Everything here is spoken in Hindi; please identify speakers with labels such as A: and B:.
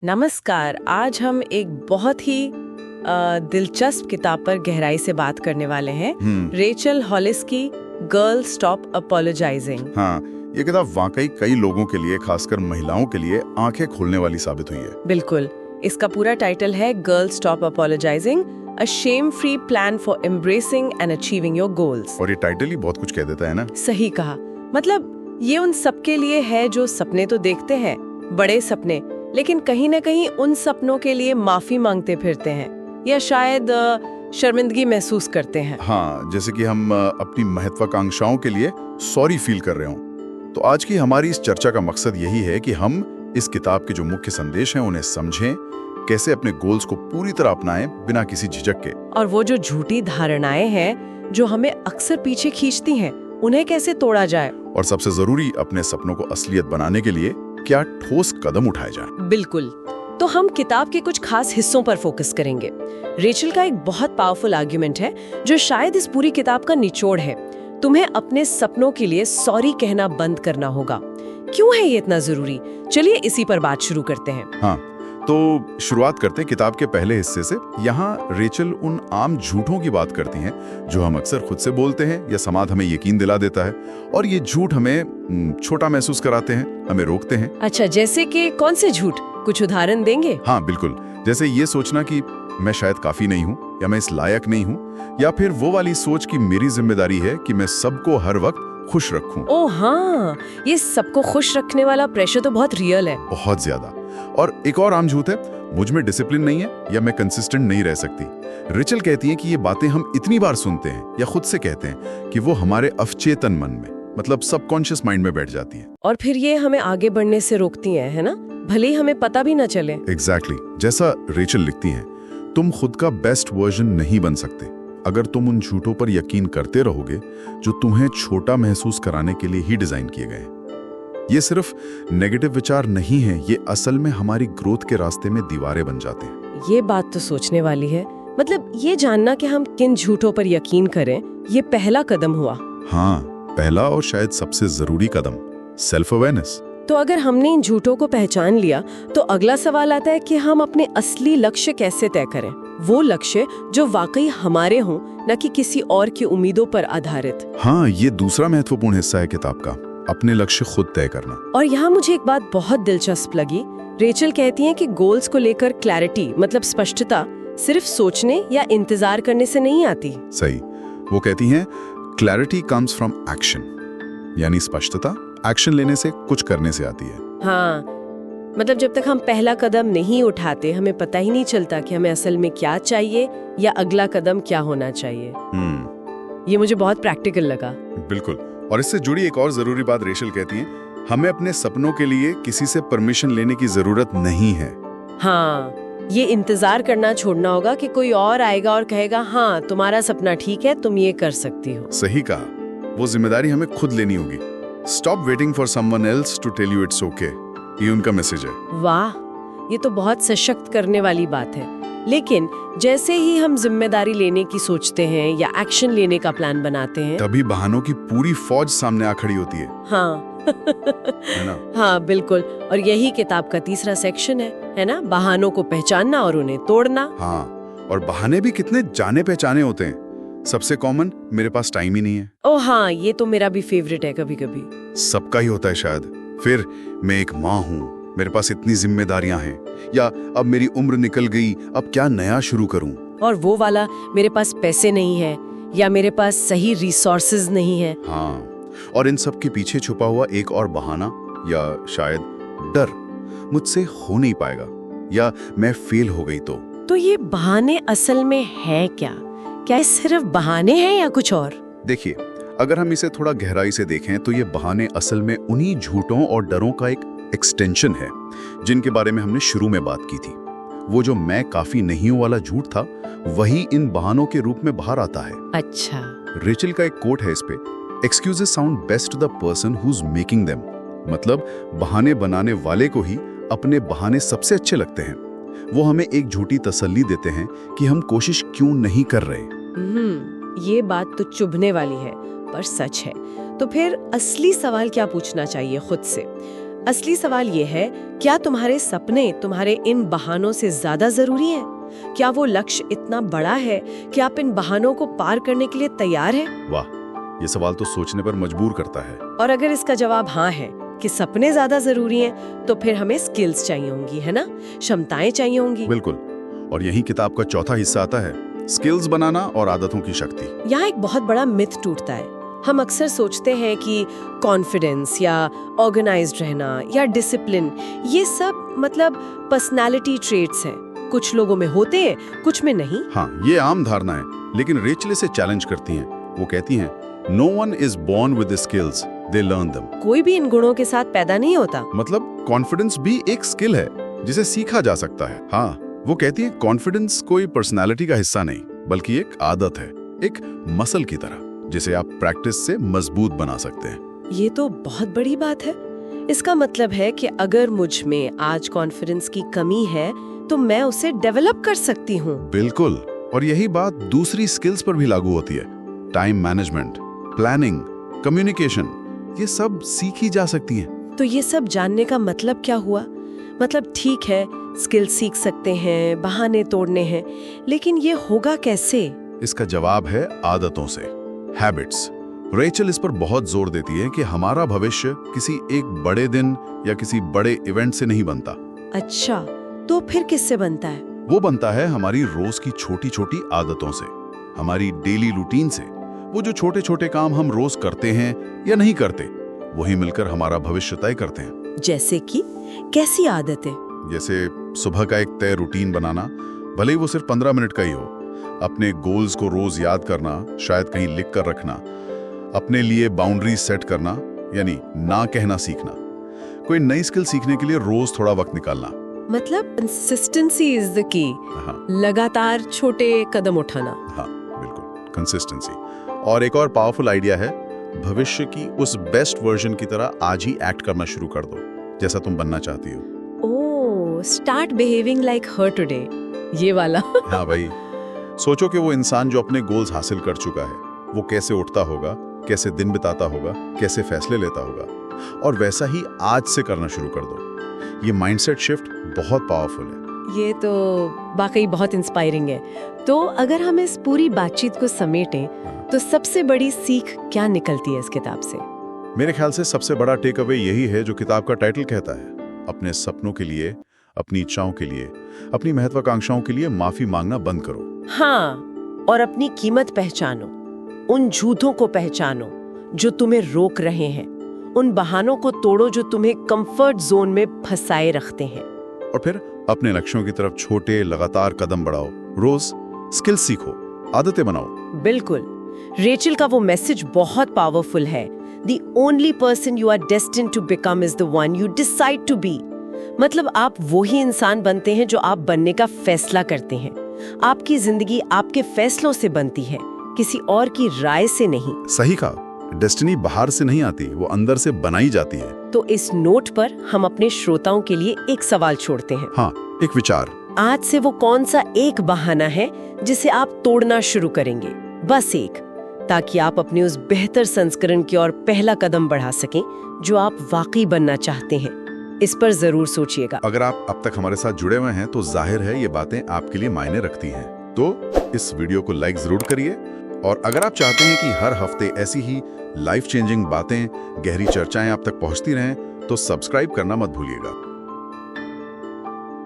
A: नमस्कार। आज हम एक बहुत ही दिलचस्प किताब पर गहराई से बात करने वाले हैं। रेचल हॉलिस की गर्ल स्टॉप अपोलोजाइजिंग।
B: हाँ, ये किताब वाकई कई लोगों के लिए, खासकर महिलाओं के लिए आंखें खोलने वाली साबित हुई है।
A: बिल्कुल। इसका पूरा टाइटल है girl stop apologising, a shame free plan for embracing and achieving your goals.
B: और ये टाइटल ही बहुत कुछ कह देता है ना।
A: सही कहा। मतलब ये उन सबके लिए है जो सपने तो देखते हैं, बड़े सपने, लेकिन कहीं न कहीं उन सपनों के लिए माफी मांगते फिरते हैं या शायद शर्मिंदगी महसूस करते हैं।
B: हाँ, जैसे कि हम अपनी महत्वाकांक्षाओं के लिए सॉरी फील कर रहे हों। तो आज की हमारी इस चर्चा का मकसद यही है कि हम इस किताब के जो मुख्य संदेश हैं उन्हें समझें, कैसे अपने गोल्स को पूरी तरह अपनाएं बिना किसी झिझक के,
A: और वो जो झूठी धारणाएं हैं जो हमें अक्सर पीछे खींचती हैं, उन्हें कैसे तोड़ा जाए,
B: और सबसे जरूरी अपने सपनों को असलियत बनाने के लिए क्या ठोस कदम उठाए जाए।
A: बिल्कुल। तो हम किताब के कुछ खास हिस्सों पर फोकस करेंगे। रेचल का एक बहुत पावरफुल आर्गुमेंट है जो शायद इस पूरी किताब का निचोड़ है। तुम्हें अपने सपनों के लिए सॉरी कहना बंद करना होगा। क्यों है ये इतना जरूरी? चलिए इसी पर बात शुरू करते हैं।
B: हाँ, तो शुरुआत करते हैं किताब के पहले हिस्से से। यहाँ रेचल उन आम झूठों की बात करती हैं जो हम अक्सर खुद से बोलते हैं या समाज हमें यकीन दिला देता है, और ये झूठ हमें छोटा महसूस कराते हैं, हमें रोकते हैं।
A: अच्छा, जैसे कि कौन से झूठ? कुछ उदाहरण देंगे?
B: हाँ बिल्कुल। जैसे ये सोचना कि मैं शायद काफी नहीं हूँ, या मैं इस लायक नहीं हूँ, या फिर वो वाली सोच कि मेरी जिम्मेदारी है कि मैं सबको हर वक्त खुश रखूं।
A: ओह हाँ, ये सबको खुश रखने वाला प्रेशर तो बहुत रियल है।
B: बहुत ज्यादा। और एक और आम झूठ है, मुझ में डिसिप्लिन नहीं है या मैं कंसिस्टेंट नहीं रह सकती। रेचल कहती है कि ये बातें हम इतनी बार सुनते हैं या खुद से कहते हैं कि वो हमारे अवचेतन मन में, मतलब सबकॉन्शियस माइंड में बैठ जाती है,
A: और फिर ये हमें आगे बढ़ने से रोकती हैं, है ना? भले ही हमें पता भी ना चले।
B: एग्जैक्टली। जैसा रेचल लिखती हैं, तुम खुद का बेस्ट वर्जन नहीं बन सकते अगर तुम उन झूठों पर यकीन करते रहोगे जो तुम्हें छोटा महसूस कराने के लिए ही डिजाइन किए गए हैं। ये सिर्फ नेगेटिव विचार नहीं है, ये असल में हमारी ग्रोथ के रास्ते में दीवारें बन जाते हैं।
A: ये बात तो सोचने वाली है। मतलब ये जानना कि हम किन झूठों पर यकीन करें, ये पहला कदम हुआ।
B: हाँ, पहला और शायद सबसे जरूरी कदम, सेल्फ अवेयरनेस।
A: तो अगर हमने इन झूठों को पहचान लिया तो अगला सवाल आता है कि हम अपने असली लक्ष्य कैसे तय करें। वो लक्ष्य जो वाकई हमारे हों, न कि किसी और की उम्मीदों पर आधारित।
B: हाँ, ये दूसरा महत्वपूर्ण हिस्सा है किताब का, अपने लक्ष्य खुद तय करना।
A: और यहाँ मुझे एक बात बहुत दिलचस्प लगी। रेचल कहती हैं कि गोल्स को लेकर क्लैरिटी, मतलब स्पष्टता, सिर्फ सोचने या इंतजार करने से नहीं आती।
B: सही। वो कहती हैं क्लैरिटी कम्स फ्रॉम एक्शन, यानी स्पष्टता एक्शन लेने से, कुछ करने से आती है। हाँ,
A: मतलब जब तक हम पहला कदम नहीं उठाते, हमें पता ही नहीं चलता कि हमें असल में क्या चाहिए या अगला कदम क्या होना चाहिए। ये मुझे बहुत प्रैक्टिकल लगा।
B: बिल्कुल। और इससे जुड़ी एक और जरूरी बात रेचल कहती है, हमें अपने सपनों के लिए किसी से परमिशन लेने की जरूरत नहीं है।
A: हाँ, ये इंतजार करना छोड़ना होगा कि कोई और आएगा और कहेगा हाँ तुम्हारा सपना ठीक है, तुम ये कर सकती हो।
B: सही कहा। वो जिम्मेदारी हमें खुद लेनी होगी। Stop waiting for someone else to tell you it's okay, ये उनका मैसेज है।
A: वाह, ये तो बहुत सशक्त करने वाली बात है। लेकिन जैसे ही हम जिम्मेदारी लेने की सोचते हैं या एक्शन लेने का प्लान बनाते हैं,
B: तभी बहानों की पूरी फौज सामने आ खड़ी होती है।
A: हाँ
B: है ना?
A: हाँ बिल्कुल। और यही किताब का तीसरा सेक्शन है ना? बहानों को पहचानना और उन्हें तोड़ना।
B: हाँ, और बहाने भी कितने जाने पहचाने होते हैं। सबसे कॉमन, मेरे पास टाइम ही नहीं है।
A: ओह हाँ, ये तो मेरा भी फेवरेट है। कभी कभी
B: सबका ही होता है शायद। फिर मैं एक माँ हूँ, मेरे पास इतनी जिम्मेदारियां हैं, या अब मेरी उम्र निकल गई, अब क्या नया शुरू करूं।
A: और वो वाला, मेरे पास पैसे नहीं है, या मेरे पास सही रिसोर्सेज नहीं है।
B: हाँ, और इन सब के पीछे छुपा हुआ एक और बहाना, या शायद डर, मुझसे हो नहीं पाएगा, या मैं फेल हो गई तो
A: ये बहाने असल में है क्या? क्या ये सिर्फ बहाने हैं या कुछ और?
B: देखिए, अगर हम इसे थोड़ा गहराई से देखें तो ये बहाने असल में उन्हीं झूठों और डरों का एक एक्सटेंशन है जिनके बारे में हमने शुरू में बात की थी। वो जो मैं काफी नहीं हूं वाला झूठ था, वही इन बहानों के रूप में बाहर आता है।
A: अच्छा।
B: रेचल का एक कोट है इस पे, excuses sound best to the person who is making them. मतलब बहाने बनाने वाले को ही अपने बहाने सबसे अच्छे लगते हैं। वो हमें एक झूठी तसल्ली देते हैं कि हम कोशिश क्यों नहीं कर रहे।
A: ये बात तो चुभने वाली है, पर सच है। तो फिर असली सवाल क्या पूछना चाहिए खुद से? असली सवाल ये है, क्या तुम्हारे सपने तुम्हारे इन बहानों से ज्यादा जरूरी हैं? क्या वो लक्ष्य इतना बड़ा है कि आप इन बहानों को पार करने के लिए तैयार हैं?
B: वाह, ये सवाल तो सोचने पर मजबूर करता है।
A: और अगर इसका जवाब हाँ है कि सपने ज्यादा जरूरी हैं, तो फिर हमें स्किल्स चाहिए होंगी, है ना? क्षमताएं चाहिए होंगी।
B: बिल्कुल। और यही किताब का चौथा हिस्सा आता है, स्किल्स बनाना और आदतों की शक्ति।
A: यहाँ एक बहुत बड़ा मिथ टूटता है। हम अक्सर सोचते हैं कि कॉन्फिडेंस या ऑर्गेनाइज्ड रहना या डिसिप्लिन, ये सब मतलब पर्सनालिटी ट्रेट्स हैं। कुछ लोगों में होते हैं, कुछ में नहीं।
B: हाँ, ये आम धारणा है, लेकिन रेचल इसे चैलेंज करती हैं। वो कहती हैं, no one is born with the skills, they learn them.
A: कोई भी इन गुणों के साथ पैदा नहीं होता।
B: मतलब कॉन्फिडेंस भी एक स्किल है जिसे सीखा जा सकता है। हाँ, वो कहती है कॉन्फिडेंस कोई पर्सनालिटी का हिस्सा नहीं, बल्कि एक आदत है, एक मसल की तरह, जिसे आप प्रैक्टिस से मजबूत बना सकते हैं।
A: ये तो बहुत बड़ी बात है। इसका मतलब है कि अगर मुझ में आज कॉन्फिडेंस की कमी है, तो मैं उसे डेवलप कर सकती हूँ।
B: बिल्कुल। और यही बात दूसरी स्किल्स पर भी लागू होती है। टाइम मैनेजमेंट, प्लानिंग, कम्युनिकेशन, ये सब सीखी जा सकती हैं।
A: तो ये सब जानने का मतलब क्या हुआ? मतलब ठीक है, स्किल सीख सकते हैं, बहाने तोड़ने हैं, लेकिन ये होगा कैसे?
B: इसका जवाब है आदतों से, हैबिट्स। रेचल इस पर बहुत जोर देती है कि हमारा भविष्य किसी एक बड़े दिन या किसी बड़े इवेंट से नहीं बनता।
A: अच्छा, तो फिर किससे बनता है?
B: वो बनता है हमारी रोज की छोटी छोटी आदतों से, हमारी डेली रूटीन से। वो जो छोटे छोटे काम हम रोज करते हैं या नहीं करते, वही मिलकर हमारा भविष्य तय करते हैं।
A: जैसे कि कैसी आदतें?
B: जैसे सुबह का एक तय रूटीन बनाना, भले ही वो सिर्फ 15 मिनट का ही हो। अपने गोल्स को रोज याद करना, शायद कहीं लिख कर रखना। अपने लिए बाउंड्री सेट करना, यानी ना कहना सीखना। कोई नई स्किल सीखने के लिए रोज थोड़ा वक्त निकालना।
A: मतलब कंसिस्टेंसी इज द की।
B: हाँ,
A: लगातार छोटे कदम उठाना।
B: हाँ, बिल्कुल, कंसिस्टेंसी। और एक और पावरफुल आइडिया है, भविष्य की उस बेस्ट वर्जन की तरह आज ही एक्ट करना शुरू कर दो, जैसा तुम बनना चाहती हो।
A: Oh, start behaving like her today, ये वाला।
B: हाँ भाई, सोचो कि वो इंसान जो अपने गोल्स हासिल कर चुका है, वो कैसे उठता होगा, कैसे दिन बिताता होगा, कैसे फैसले लेता होगा, और वैसा ही आज से करना शुरू कर दो। ये माइंडसेट शिफ्ट बहुत पावरफुल है।
A: ये तो वाकई बहुत इंस्पायरिंग है। तो अगर हम इस पूरी बातचीत को समेटें, तो सबसे बड़ी सीख क्या निकलती है इस किताब से?
B: मेरे ख्याल से सबसे बड़ा टेक अवे यही है जो किताब का टाइटल कहता है, अपने सपनों के लिए, अपनी इच्छाओं के लिए, अपनी महत्वाकांक्षाओं के लिए माफी मांगना बंद करो।
A: हाँ, और अपनी कीमत पहचानो। उन झूठों को पहचानो जो तुम्हें रोक रहे हैं। उन बहानों को तोड़ो जो तुम्हें कंफर्ट जोन में फंसाए रखते हैं।
B: और फिर अपने लक्ष्यों की तरफ छोटे लगातार कदम बढ़ाओ। रोज स्किल सीखो, आदतें बनाओ।
A: बिल्कुल, रेचल का वो मैसेज बहुत पावरफुल है। The only person you are destined to become is the one you decide to be. मतलब आप वही इंसान बनते हैं जो आप बनने का फैसला करते हैं। आपकी जिंदगी आपके फैसलों से बनती है, किसी और की राय से नहीं।
B: सही कहा, डेस्टिनी बाहर से नहीं आती, वो अंदर से बनाई जाती है।
A: तो इस नोट पर हम अपने श्रोताओं के लिए एक सवाल छोड़ते हैं।
B: हाँ, एक विचार।
A: आज से वो कौन सा एक बहाना है जिसे आप तोड़ना शुरू करेंगे? बस एक, ताकि आप अपने उस बेहतर संस्करण की ओर पहला कदम बढ़ा सकें जो आप वाकई बनना चाहते हैं। इस पर जरूर सोचिएगा।
B: अगर आप अब तक हमारे साथ जुड़े हुए हैं तो जाहिर है ये बातें आपके लिए मायने रखती हैं। तो इस वीडियो को लाइक जरूर करिए, और अगर आप चाहते हैं कि हर हफ्ते ऐसी ही लाइफ चेंजिंग बातें, गहरी चर्चाएं आप तक पहुंचती रहें, तो सब्सक्राइब करना मत भूलिएगा।